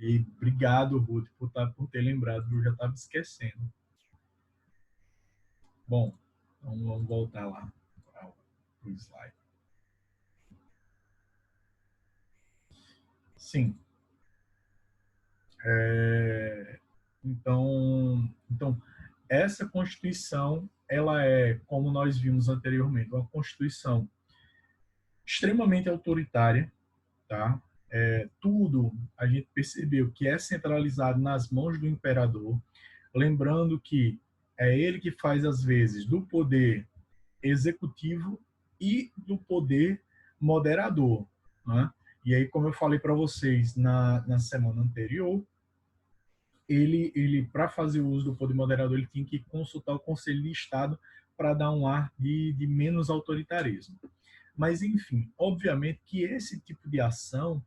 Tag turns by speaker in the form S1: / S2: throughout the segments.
S1: E obrigado, Ruth, por ter lembrado, eu já estava esquecendo. Bom, então vamos voltar lá para o slide. Sim. Então, essa Constituição, ela é, como nós vimos anteriormente, uma Constituição extremamente autoritária, tá? Tudo a gente percebeu que é centralizado nas mãos do imperador, lembrando que é ele que faz as vezes do poder executivo e do poder moderador, né? E aí, como eu falei para vocês na semana anterior, ele para fazer o uso do poder moderador, ele tinha que consultar o Conselho de Estado para dar um ar de menos autoritarismo. Mas, enfim, obviamente que esse tipo de ação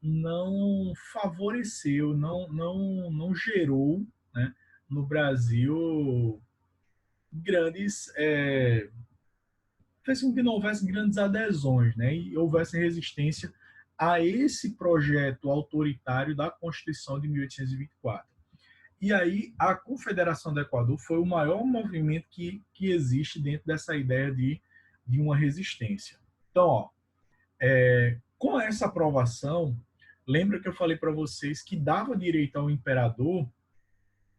S1: não favoreceu, não gerou, né, no Brasil grandes. Fez com que não houvesse grandes adesões, né, e houvesse resistência a esse projeto autoritário da Constituição de 1824. E aí, a Confederação do Equador foi o maior movimento que existe dentro dessa ideia de uma resistência. Então, ó, com essa aprovação, lembra que eu falei para vocês que dava direito ao imperador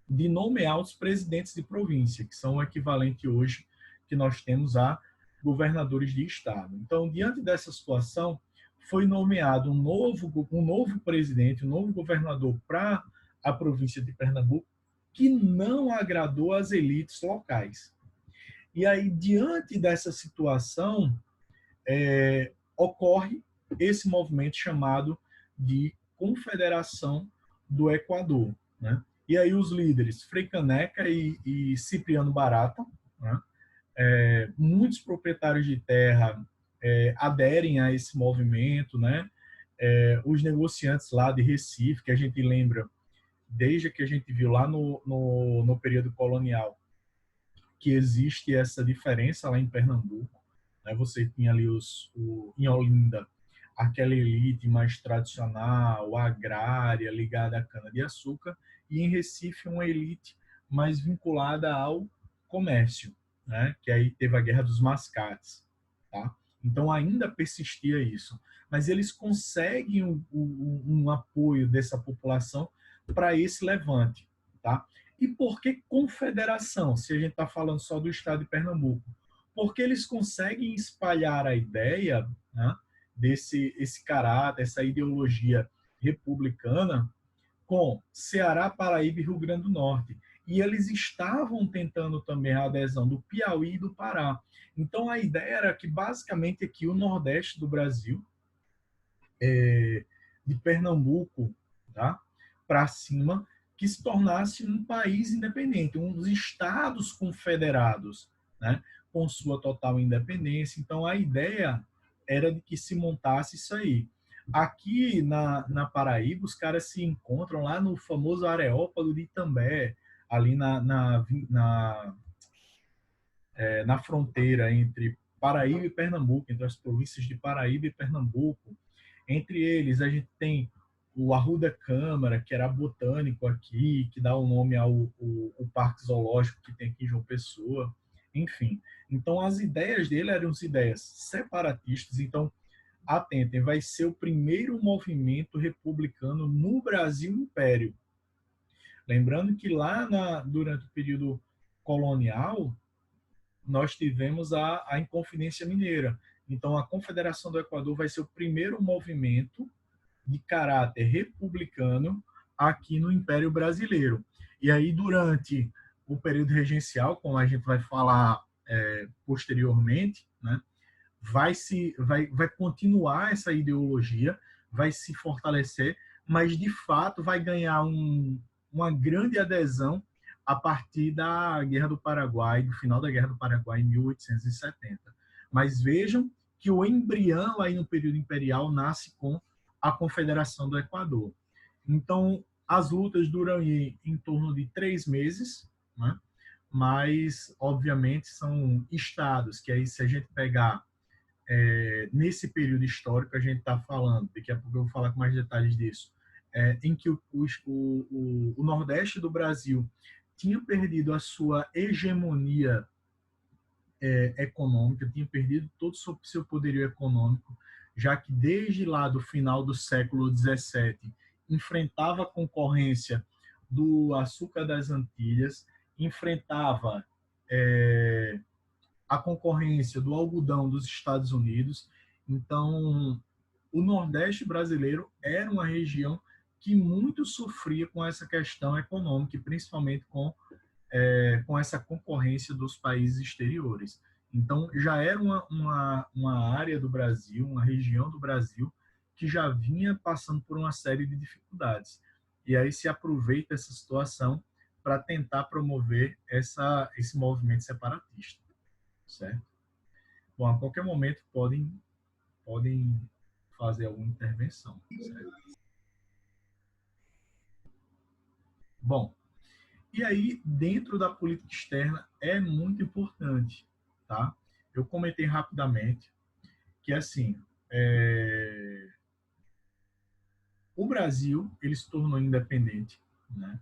S1: de nomear os presidentes de província, que são o equivalente hoje que nós temos a governadores de estado. Então, diante dessa situação, foi nomeado um novo presidente, um novo governador para a província de Pernambuco, que não agradou às elites locais. E aí, diante dessa situação, ocorre esse movimento chamado de Confederação do Equador, né? E aí os líderes Frei Caneca e Cipriano Barata, né? Muitos proprietários de terra aderem a esse movimento, né? Os negociantes lá de Recife, que a gente lembra desde que a gente viu lá no período colonial, que existe essa diferença lá em Pernambuco, né? Você tinha ali em Olinda, aquela elite mais tradicional, agrária, ligada à cana-de-açúcar, e em Recife uma elite mais vinculada ao comércio, né? Que aí teve a Guerra dos Mascates, tá? Então ainda persistia isso, mas eles conseguem um apoio dessa população para esse levante, tá? E por que confederação, se a gente está falando só do estado de Pernambuco? Porque eles conseguem espalhar a ideia, né, esse caráter, essa ideologia republicana com Ceará, Paraíba e Rio Grande do Norte. E eles estavam tentando também a adesão do Piauí e do Pará. Então a ideia era que basicamente aqui o Nordeste do Brasil, de Pernambuco, tá, para cima, que se tornasse um país independente, um dos estados confederados, né, com sua total independência. Então a ideia era de que se montasse isso aí. Aqui na Paraíba, os caras se encontram lá no famoso Areópago de Itambé, ali na fronteira entre Paraíba e Pernambuco, entre as províncias de Paraíba e Pernambuco. Entre eles, a gente tem o Arruda Câmara, que era botânico aqui, que dá o nome ao Parque Zoológico que tem aqui em João Pessoa. Enfim, então as ideias dele eram as ideias separatistas. Então, atentem, vai ser o primeiro movimento republicano no Brasil Império. Lembrando que durante o período colonial, nós tivemos a Inconfidência Mineira. Então, a Confederação do Equador vai ser o primeiro movimento de caráter republicano aqui no Império Brasileiro. E aí, durante o período regencial, como a gente vai falar posteriormente, né, vai continuar essa ideologia, vai se fortalecer, mas de fato vai ganhar uma grande adesão a partir da Guerra do Paraguai, do final da Guerra do Paraguai em 1870. Mas vejam que o embrião aí no período imperial nasce com a Confederação do Equador. Então, as lutas duram em torno de 3 meses, né? Mas, obviamente, são estados que aí, se a gente pegar nesse período histórico, a gente está falando, daqui a pouco eu vou falar com mais detalhes disso, em que o Nordeste do Brasil tinha perdido a sua hegemonia econômica, tinha perdido todo o seu poderio econômico, já que desde lá do final do século XVII enfrentava a concorrência do açúcar das Antilhas, enfrentava a concorrência do algodão dos Estados Unidos. Então, o Nordeste brasileiro era uma região que muito sofria com essa questão econômica, e principalmente com essa concorrência dos países exteriores. Então, já era uma área do Brasil, uma região do Brasil, que já vinha passando por uma série de dificuldades. E aí se aproveita essa situação para tentar promover esse movimento separatista, certo? Bom, a qualquer momento podem fazer alguma intervenção, certo? Bom, e aí, dentro da política externa, é muito importante, tá? Eu comentei rapidamente que, assim, o Brasil, ele se tornou independente, né?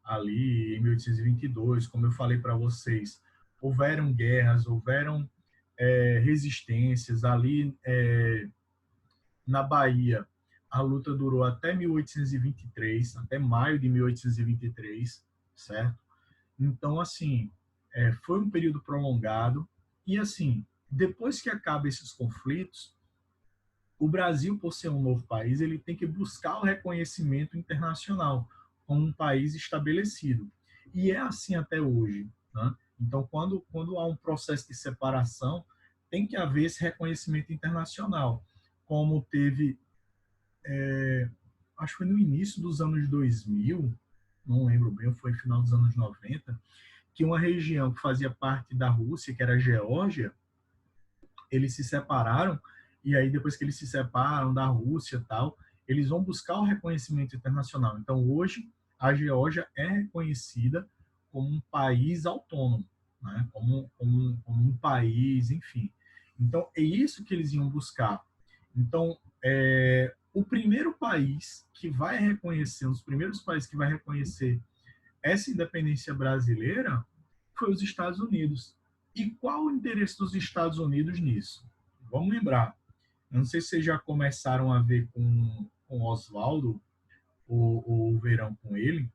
S1: Ali em 1822, como eu falei para vocês, houveram guerras, houveram resistências ali na Bahia. A luta durou até 1823, até maio de 1823, certo? Então, assim, foi um período prolongado e, assim, depois que acabam esses conflitos, o Brasil, por ser um novo país, ele tem que buscar o reconhecimento internacional como um país estabelecido. E é assim até hoje, né? Então, quando há um processo de separação, tem que haver esse reconhecimento internacional, como teve, acho que foi no início dos anos 2000, não lembro bem, foi no final dos anos 90, que uma região que fazia parte da Rússia, que era a Geórgia, eles se separaram, e aí depois que eles se separam da Rússia e tal, eles vão buscar o reconhecimento internacional. Então hoje a Geórgia é reconhecida como um país autônomo, né? como um país, enfim. Então é isso que eles iam buscar. Então o primeiro país que vai reconhecer, um dos primeiros países que vai reconhecer essa independência brasileira foi os Estados Unidos. E qual o interesse dos Estados Unidos nisso? Vamos lembrar. Eu não sei se vocês já começaram a ver com Oswaldo, o Verão com ele,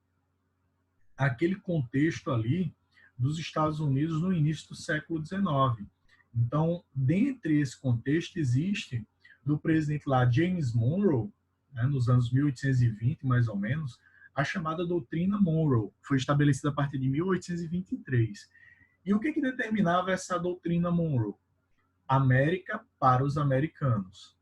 S1: aquele contexto ali dos Estados Unidos no início do século XIX. Então, dentre esse contexto, existe do presidente lá, James Monroe, né, nos anos 1820, mais ou menos, a chamada doutrina Monroe, que foi estabelecida a partir de 1823. E o que determinava essa doutrina Monroe? América para os americanos,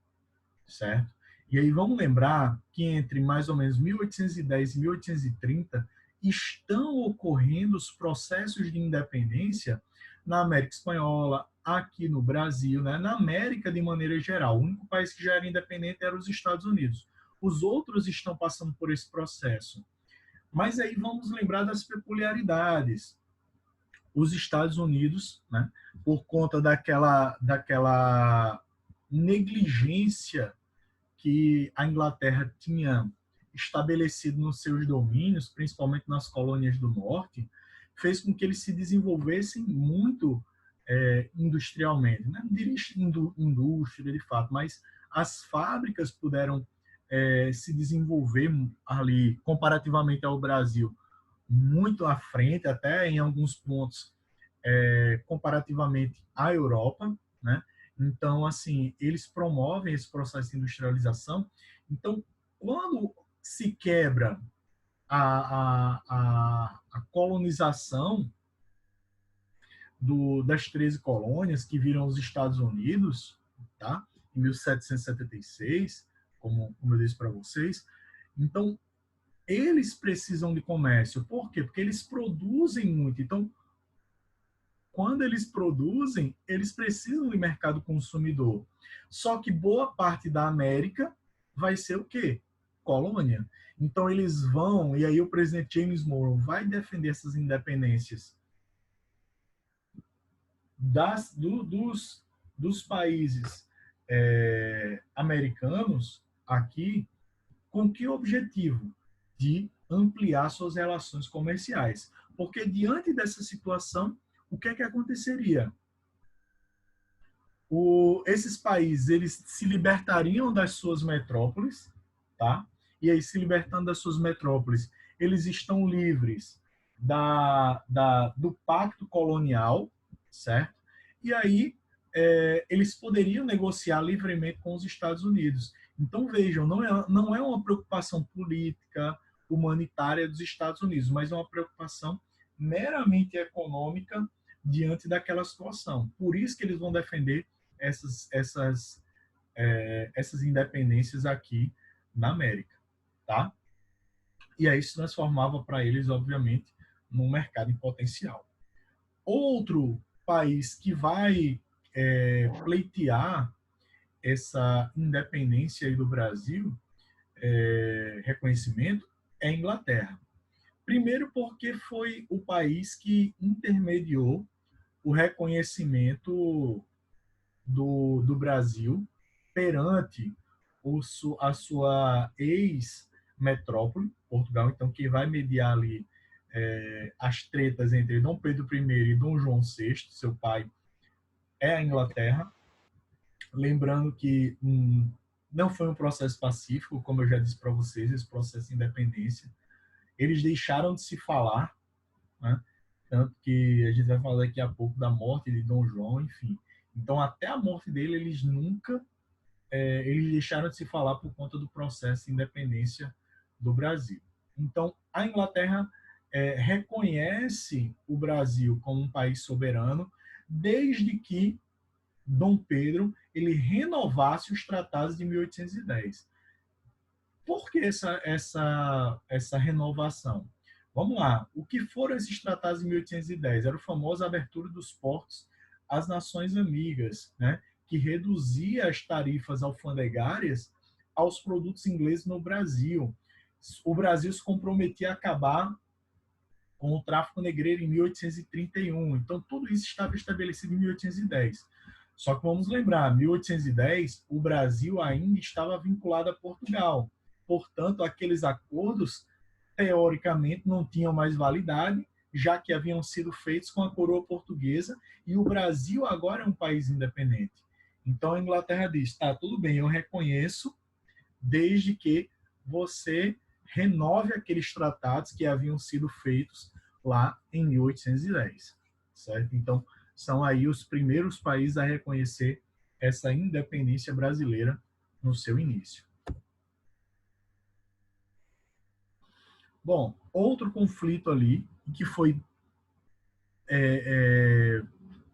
S1: certo? E aí vamos lembrar que entre mais ou menos 1810 e 1830 estão ocorrendo os processos de independência na América Espanhola, aqui no Brasil, né? Na América de maneira geral. O único país que já era independente era os Estados Unidos. Os outros estão passando por esse processo. Mas aí vamos lembrar das peculiaridades. Os Estados Unidos, né, por conta daquela negligência que a Inglaterra tinha estabelecido nos seus domínios, principalmente nas colônias do norte, fez com que eles se desenvolvessem muito industrialmente. Não diria indústria de fato, mas as fábricas puderam se desenvolver ali comparativamente ao Brasil muito à frente, até em alguns pontos, comparativamente à Europa, né? Então, assim, eles promovem esse processo de industrialização. Então, quando se quebra a colonização das 13 colônias que viram os Estados Unidos, tá? Em 1776, como eu disse para vocês, então eles precisam de comércio. Por quê? Porque eles produzem muito. Então, quando eles produzem, eles precisam de mercado consumidor. Só que boa parte da América vai ser o quê? Colônia. Então, eles vão, e aí o presidente James Monroe vai defender essas independências dos países americanos aqui Com que objetivo? De ampliar suas relações comerciais. Porque diante dessa situação, o que é que aconteceria? Esses países eles se libertariam das suas metrópoles, tá? E aí, se libertando das suas metrópoles, eles estão livres do pacto colonial, certo? E aí, eles poderiam negociar livremente com os Estados Unidos. Então, vejam, não é uma preocupação política, humanitária dos Estados Unidos, mas é uma preocupação meramente econômica diante daquela situação. Por isso que eles vão defender essas independências aqui na América, tá? E aí se transformava para eles, obviamente, num mercado em potencial. Outro país que vai pleitear essa independência aí do Brasil, reconhecimento, é a Inglaterra. Primeiro porque foi o país que intermediou o reconhecimento do Brasil perante a sua ex-metrópole, Portugal. Então, quem vai mediar ali as tretas entre Dom Pedro I e Dom João VI, seu pai, é a Inglaterra. Lembrando que não foi um processo pacífico, como eu já disse para vocês, esse processo de independência. Eles deixaram de se falar, né? Tanto que a gente vai falar daqui a pouco da morte de Dom João, enfim. Então, até a morte dele, eles deixaram de se falar por conta do processo de independência do Brasil. Então, a Inglaterra reconhece o Brasil como um país soberano desde que Dom Pedro ele renovasse os tratados de 1810. Por que essa renovação? Vamos lá. O que foram esses tratados de 1810? Era o famoso abertura dos portos às nações amigas, né? Que reduzia as tarifas alfandegárias aos produtos ingleses no Brasil. O Brasil se comprometia a acabar com o tráfico negreiro em 1831. Então, tudo isso estava estabelecido em 1810. Só que vamos lembrar, 1810, o Brasil ainda estava vinculado a Portugal. Portanto, aqueles acordos, teoricamente, não tinham mais validade, já que haviam sido feitos com a coroa portuguesa, e o Brasil agora é um país independente. Então, a Inglaterra diz, tá, tudo bem, eu reconheço, desde que você renove aqueles tratados que haviam sido feitos lá em 1810, certo? Então, são aí os primeiros países a reconhecer essa independência brasileira no seu início. Bom, outro conflito ali que foi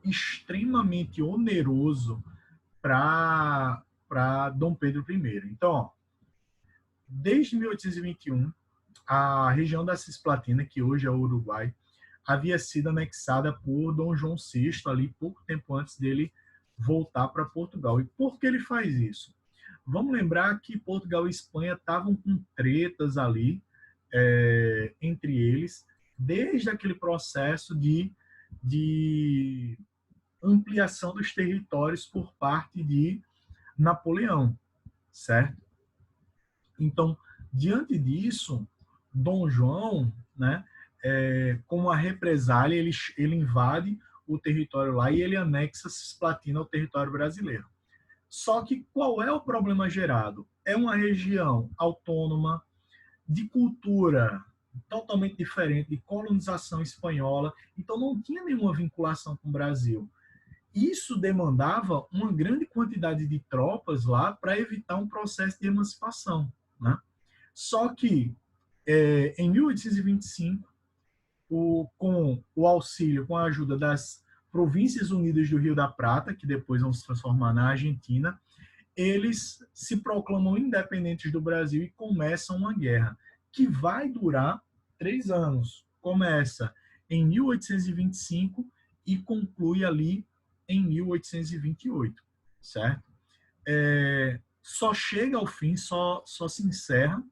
S1: extremamente oneroso para Dom Pedro I. Então, ó, desde 1821, a região da Cisplatina, que hoje é o Uruguai, havia sido anexada por Dom João VI, ali pouco tempo antes dele voltar para Portugal. E por que ele faz isso? Vamos lembrar que Portugal e Espanha estavam com tretas ali entre eles, desde aquele processo de ampliação dos territórios por parte de Napoleão, certo? Então, diante disso, Dom João, né, como a represália, ele invade o território lá e ele anexa Cisplatina ao território brasileiro. Só que qual é o problema gerado? É uma região autônoma, de cultura totalmente diferente, de colonização espanhola, então não tinha nenhuma vinculação com o Brasil. Isso demandava uma grande quantidade de tropas lá para evitar um processo de emancipação, né? Só que, em 1825, com o auxílio, com a ajuda das Províncias Unidas do Rio da Prata, que depois vão se transformar na Argentina, eles se proclamam independentes do Brasil e começam uma guerra que vai durar 3 anos. Começa em 1825 e conclui ali em 1828, certo? Só chega ao fim, só se encerra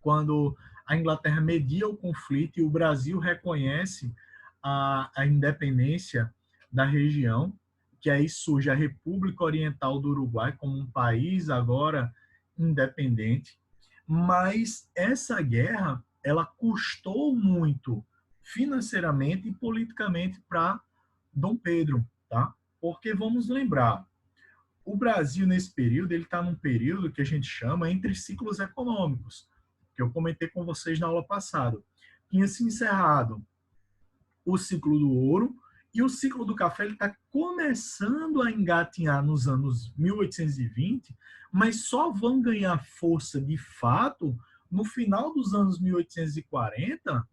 S1: quando a Inglaterra media o conflito e o Brasil reconhece a independência da região, que aí surge a República Oriental do Uruguai como um país agora independente. Mas essa guerra, ela custou muito financeiramente e politicamente para Dom Pedro, tá? Porque vamos lembrar, o Brasil nesse período, ele está num período que a gente chama entre ciclos econômicos, que eu comentei com vocês na aula passada. Tinha se encerrado o ciclo do ouro e o ciclo do café está começando a engatinhar nos anos 1820, mas só vão ganhar força de fato no final dos anos 1840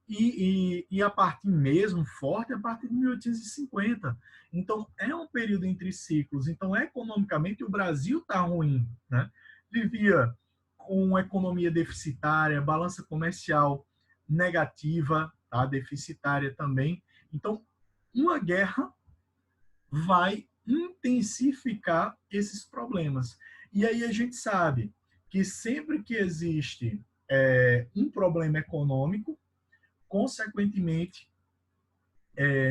S1: e a partir mesmo forte a partir de 1850. Então, é um período entre ciclos. Então, economicamente, o Brasil está ruim. Né? Vivia com uma economia deficitária, balança comercial negativa, tá? Deficitária também. Então, uma guerra vai intensificar esses problemas. E aí a gente sabe que sempre que existe um problema econômico, consequentemente,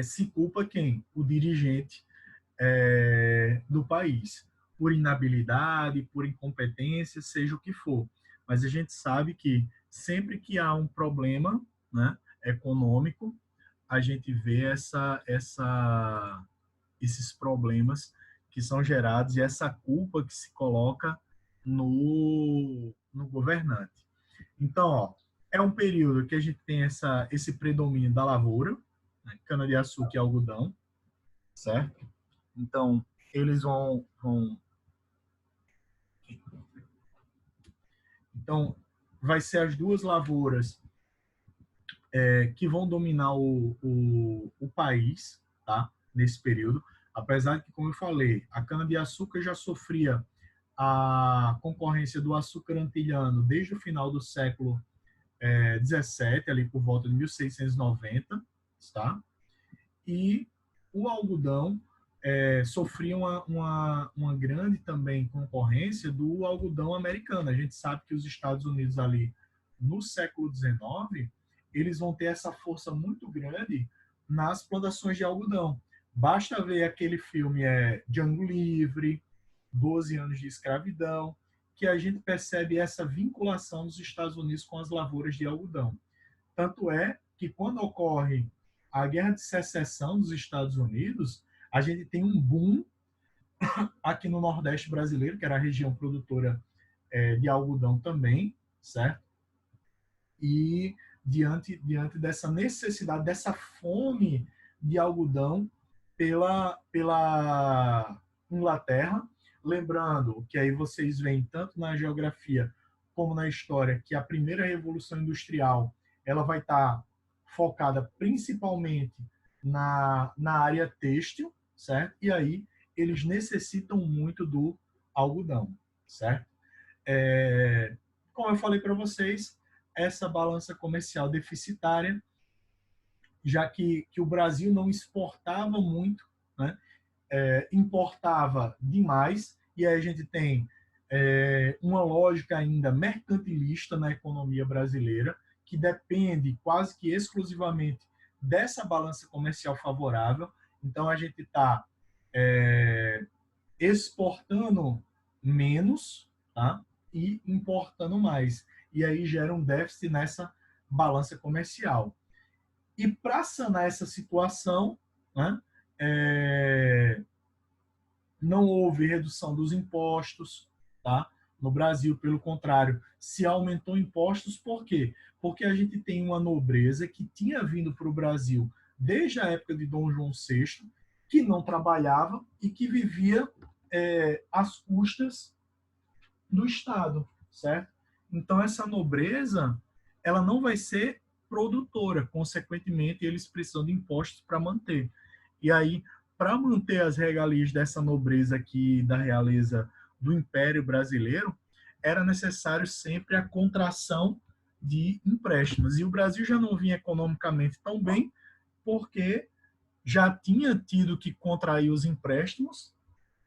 S1: se culpa quem? O dirigente do país, por inabilidade, por incompetência, seja o que for. Mas a gente sabe que sempre que há um problema, né, econômico, a gente vê esses problemas que são gerados e essa culpa que se coloca no governante. Então, ó, é um período que a gente tem esse predomínio da lavoura, né, cana-de-açúcar e algodão, certo? Então, eles vão. Então, vai ser as duas lavouras que vão dominar o país, tá? Nesse período. Apesar de que, como eu falei, a cana-de-açúcar já sofria a concorrência do açúcar antilhano desde o final do século 17, ali por volta de 1690, tá? E o algodão sofria uma grande também concorrência do algodão americano. A gente sabe que os Estados Unidos ali no século XIX, eles vão ter essa força muito grande nas plantações de algodão. Basta ver aquele filme Django Livre, 12 anos de escravidão, que a gente percebe essa vinculação dos Estados Unidos com as lavouras de algodão. Tanto é que quando ocorre a Guerra de Secessão dos Estados Unidos, a gente tem um boom aqui no Nordeste brasileiro, que era a região produtora de algodão também, certo? E diante dessa necessidade, dessa fome de algodão pela Inglaterra, lembrando que aí vocês veem tanto na geografia como na história que a primeira revolução industrial ela vai estar focada principalmente na área têxtil, certo? E aí eles necessitam muito do algodão, certo? Como eu falei para vocês, essa balança comercial deficitária, já que o Brasil não exportava muito, né? Importava demais, e aí a gente tem uma lógica ainda mercantilista na economia brasileira, que depende quase que exclusivamente dessa balança comercial favorável. Então, a gente está exportando menos, tá? E importando mais. E aí gera um déficit nessa balança comercial. E para sanar essa situação, né, não houve redução dos impostos, tá? No Brasil, pelo contrário, se aumentou impostos, por quê? Porque a gente tem uma nobreza que tinha vindo para o Brasil desde a época de Dom João VI, que não trabalhava e que vivia às custas do Estado, certo? Então, essa nobreza, ela não vai ser produtora, consequentemente, eles precisam de impostos para manter. E aí, para manter as regalias dessa nobreza aqui, da realeza do Império Brasileiro, era necessário sempre a contração de empréstimos. E o Brasil já não vinha economicamente tão bem, porque já tinha tido que contrair os empréstimos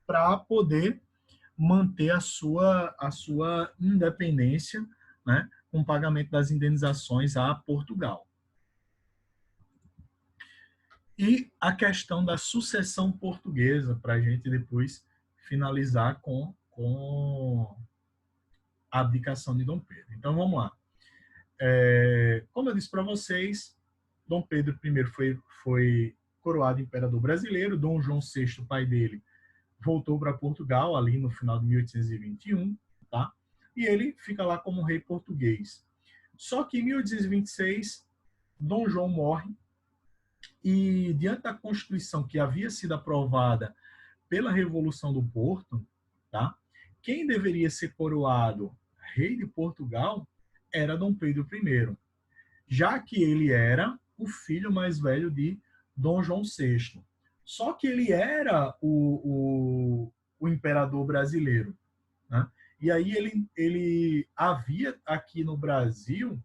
S1: para poder manter a sua independência, né, com o pagamento das indenizações a Portugal. E a questão da sucessão portuguesa, para a gente depois finalizar com a abdicação de Dom Pedro. Então, vamos lá. Como eu disse para vocês, Dom Pedro I foi coroado imperador brasileiro. Dom João VI, pai dele, voltou para Portugal ali no final de 1821, tá? E ele fica lá como rei português. Só que em 1826, Dom João morre e, diante da Constituição que havia sido aprovada pela Revolução do Porto, tá? Quem deveria ser coroado rei de Portugal era Dom Pedro I, já que ele era o filho mais velho de Dom João VI. Só que ele era o imperador brasileiro, né? E aí ele havia aqui no Brasil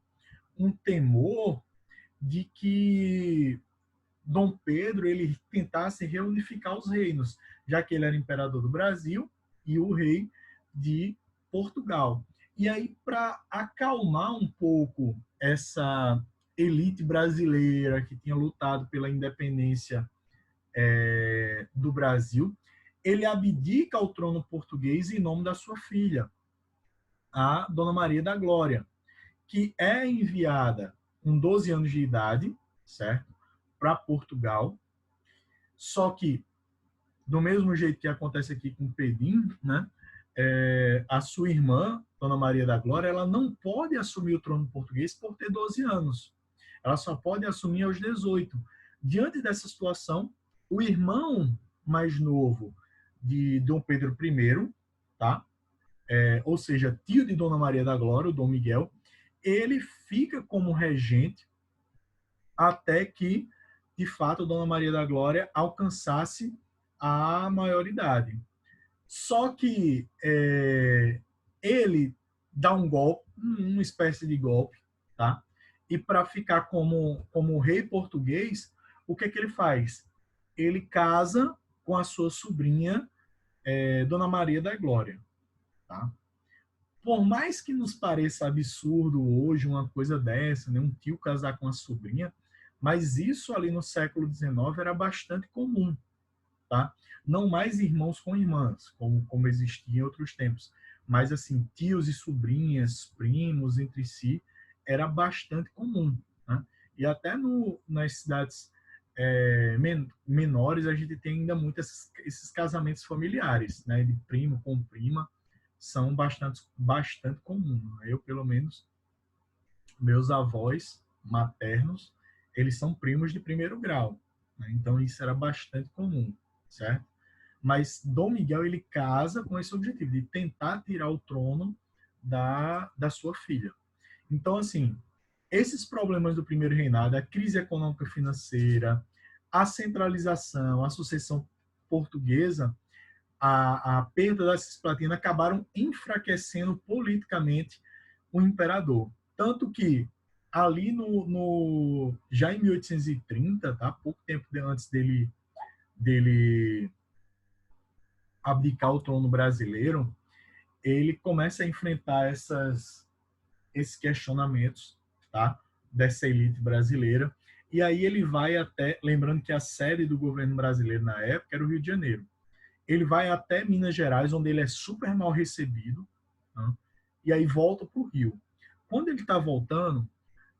S1: um temor de que Dom Pedro ele tentasse reunificar os reinos, já que ele era imperador do Brasil e o rei de Portugal. E aí, para acalmar um pouco essa elite brasileira que tinha lutado pela independência do Brasil, ele abdica o trono português em nome da sua filha, a Dona Maria da Glória, que é enviada com 12 anos de idade, certo? Para Portugal. Só que, do mesmo jeito que acontece aqui com Pedim, né? A sua irmã, Dona Maria da Glória, ela não pode assumir o trono português por ter 12 anos. Ela só pode assumir aos 18. Diante dessa situação, o irmão mais novo de Dom Pedro I, tá? Ou seja, tio de Dona Maria da Glória, o Dom Miguel, ele fica como regente até que, de fato, Dona Maria da Glória alcançasse a maioridade. Só que ele dá um golpe, uma espécie de golpe, tá? E para ficar como rei português, o que ele faz? Ele casa com a sua sobrinha, Dona Maria da Glória, tá? Por mais que nos pareça absurdo hoje uma coisa dessa, né? Um tio casar com a sobrinha, mas isso ali no século XIX era bastante comum, tá? Não mais irmãos com irmãs, como existia em outros tempos, mas assim, tios e sobrinhas, primos entre si, era bastante comum, né? E até nas cidades menores a gente tem ainda muito esses casamentos familiares, né? De primo com prima, são bastante comuns. Eu, pelo menos, meus avós maternos, eles são primos de primeiro grau, né? Então isso era bastante comum, certo? Mas Dom Miguel ele casa com esse objetivo de tentar tirar o trono da sua filha. Então, assim, esses problemas do primeiro reinado, a crise econômica financeira, a centralização, a sucessão portuguesa, a perda da Cisplatina acabaram enfraquecendo politicamente o imperador. Tanto que ali já em 1830, tá? Pouco tempo antes dele abdicar o trono brasileiro, ele começa a enfrentar esses questionamentos, tá? Dessa elite brasileira. E aí ele vai até, lembrando que a sede do governo brasileiro na época era o Rio de Janeiro. Ele vai até Minas Gerais, onde ele é super mal recebido, né? E aí volta para o Rio. Quando ele está voltando,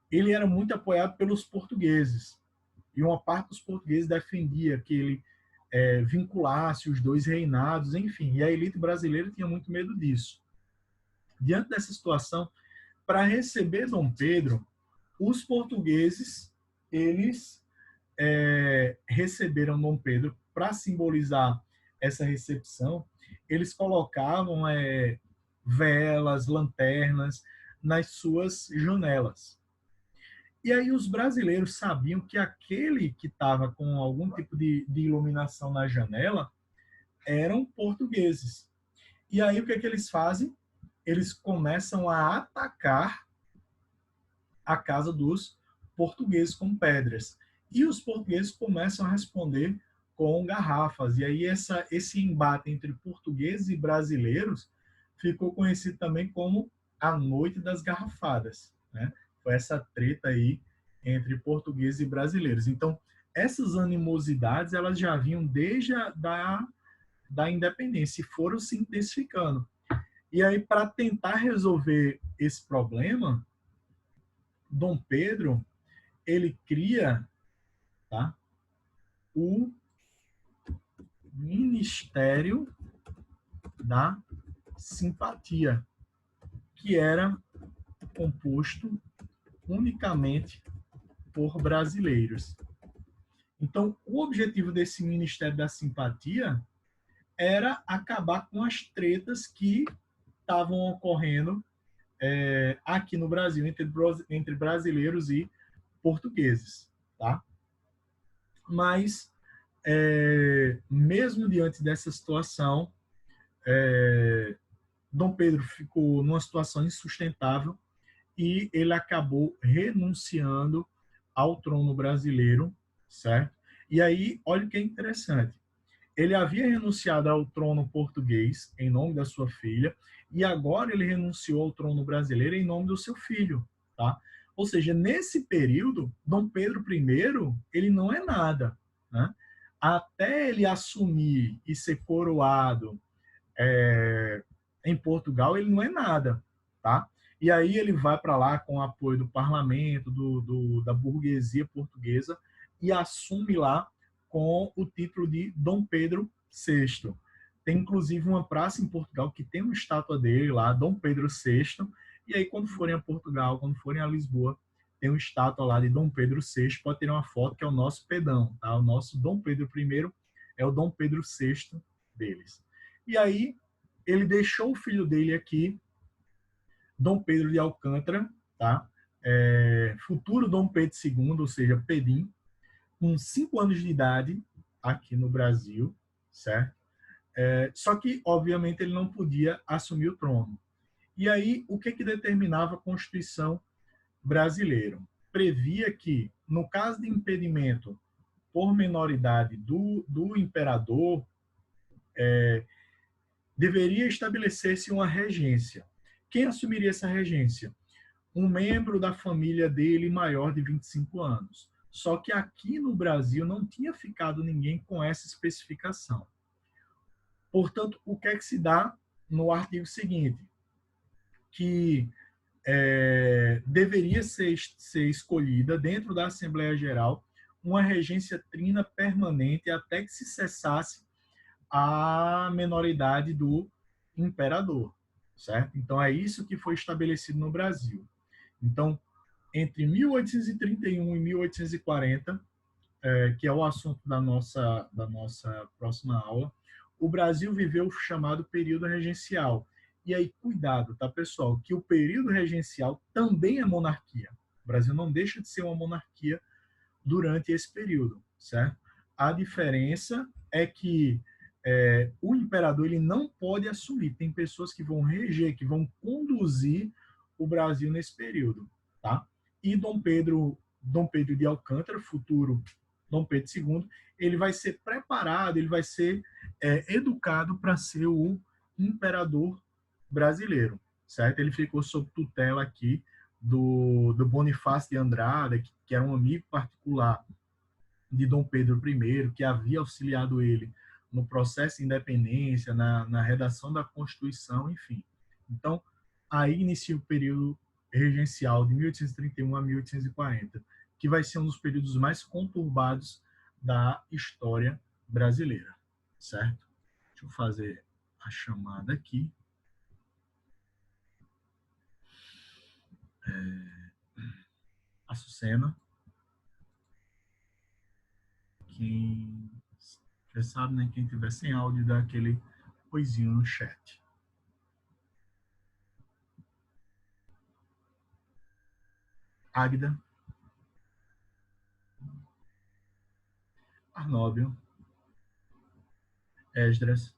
S1: ele era muito apoiado pelos portugueses. E uma parte dos portugueses defendia que ele vinculasse os dois reinados, enfim. E a elite brasileira tinha muito medo disso. Diante dessa situação, para receber Dom Pedro, os portugueses eles receberam Dom Pedro para simbolizar essa recepção. Eles colocavam velas, lanternas nas suas janelas. E aí os brasileiros sabiam que aquele que estava com algum tipo de iluminação na janela eram portugueses. E aí o que eles fazem? Eles começam a atacar a casa dos portugueses com pedras. E os portugueses começam a responder com garrafas. E aí esse embate entre portugueses e brasileiros ficou conhecido também como a Noite das Garrafadas, né? Foi essa treta aí entre portugueses e brasileiros. Então, essas animosidades, elas já vinham desde da independência e foram se intensificando. E aí, para tentar resolver esse problema, Dom Pedro, ele cria, tá, o Ministério da Simpatia, que era composto unicamente por brasileiros. Então, o objetivo desse Ministério da Simpatia era acabar com as tretas que estavam ocorrendo aqui no Brasil entre brasileiros e portugueses, tá? Mas mesmo diante dessa situação, Dom Pedro ficou numa situação insustentável e ele acabou renunciando ao trono brasileiro, certo? E aí, olha o que é interessante. Ele havia renunciado ao trono português em nome da sua filha e agora ele renunciou ao trono brasileiro em nome do seu filho, tá? Ou seja, nesse período, Dom Pedro I, ele não é nada, né? Até ele assumir e ser coroado é, em Portugal, ele não é nada, tá? E aí ele vai para lá com o apoio do parlamento, da burguesia portuguesa e assume lá com o título de Dom Pedro VI. Tem inclusive uma praça em Portugal que tem uma estátua dele lá, Dom Pedro VI. E aí quando forem a Portugal, quando forem a Lisboa, tem uma estátua lá de Dom Pedro VI, pode ter uma foto que é o nosso pedão, tá? O nosso Dom Pedro I é o Dom Pedro VI deles. E aí ele deixou o filho dele aqui, Dom Pedro de Alcântara, tá? Futuro Dom Pedro II, ou seja, Pedim, com 5 anos de idade aqui no Brasil, certo? Só que, obviamente, ele não podia assumir o trono. E aí, o que determinava a Constituição brasileira? Previa que, no caso de impedimento por menoridade do imperador, deveria estabelecer-se uma regência. Quem assumiria essa regência? Um membro da família dele maior de 25 anos. Só que aqui no Brasil não tinha ficado ninguém com essa especificação. Portanto, o que é que se dá no artigo seguinte? Que deveria ser escolhida dentro da Assembleia Geral uma regência trina permanente até que se cessasse a menoridade do imperador, certo? Então é isso que foi estabelecido no Brasil. Então, entre 1831 e 1840, que é o assunto da nossa próxima aula, o Brasil viveu o chamado período regencial. E aí, cuidado, tá, pessoal? Que o período regencial também é monarquia. O Brasil não deixa de ser uma monarquia durante esse período, certo? A diferença é que o imperador ele não pode assumir. Tem pessoas que vão reger, que vão conduzir o Brasil nesse período, tá? E Dom Pedro de Alcântara, futuro Dom Pedro II, ele vai ser preparado, ele vai ser educado para ser o imperador brasileiro, certo? Ele ficou sob tutela aqui do Bonifácio de Andrada, que era um amigo particular de Dom Pedro I, que havia auxiliado ele no processo de independência, na redação da Constituição, enfim. Então, aí inicia o período regencial de 1831 a 1840, que vai ser um dos períodos mais conturbados da história brasileira, certo? Deixa eu fazer a chamada aqui. Açucena. Quem já sabe, né? Quem tiver sem áudio, dá aquele coisinho no chat. Águida. Arnóbio. Esdras.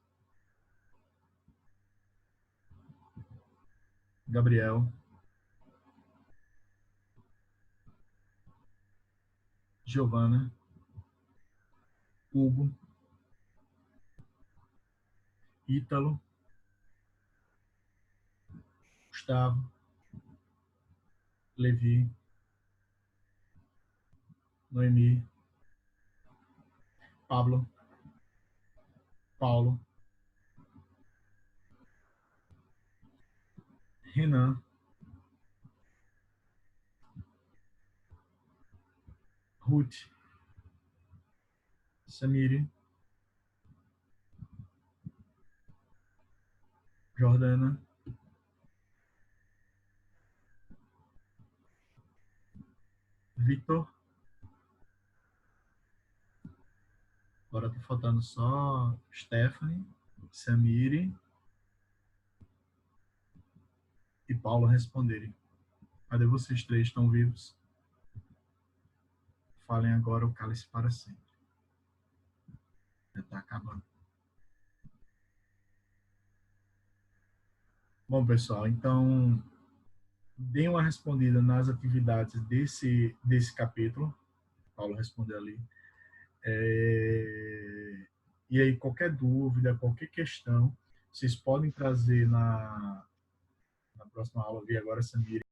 S1: Gabriel. Giovana. Hugo. Ítalo. Gustavo. Levi. Noemi. Pablo. Paulo. Renan, Ruth, Samiri, Jordana, Victor. Agora tá faltando só Stephanie, Samiri e Paulo responderem. Cadê vocês três? Estão vivos? Falem agora o cálice para sempre. Já está acabando. Bom, pessoal, então deem uma respondida nas atividades desse capítulo. Paulo respondeu ali. E aí, qualquer dúvida, qualquer questão, vocês podem trazer na próxima aula. Vi agora, Samir,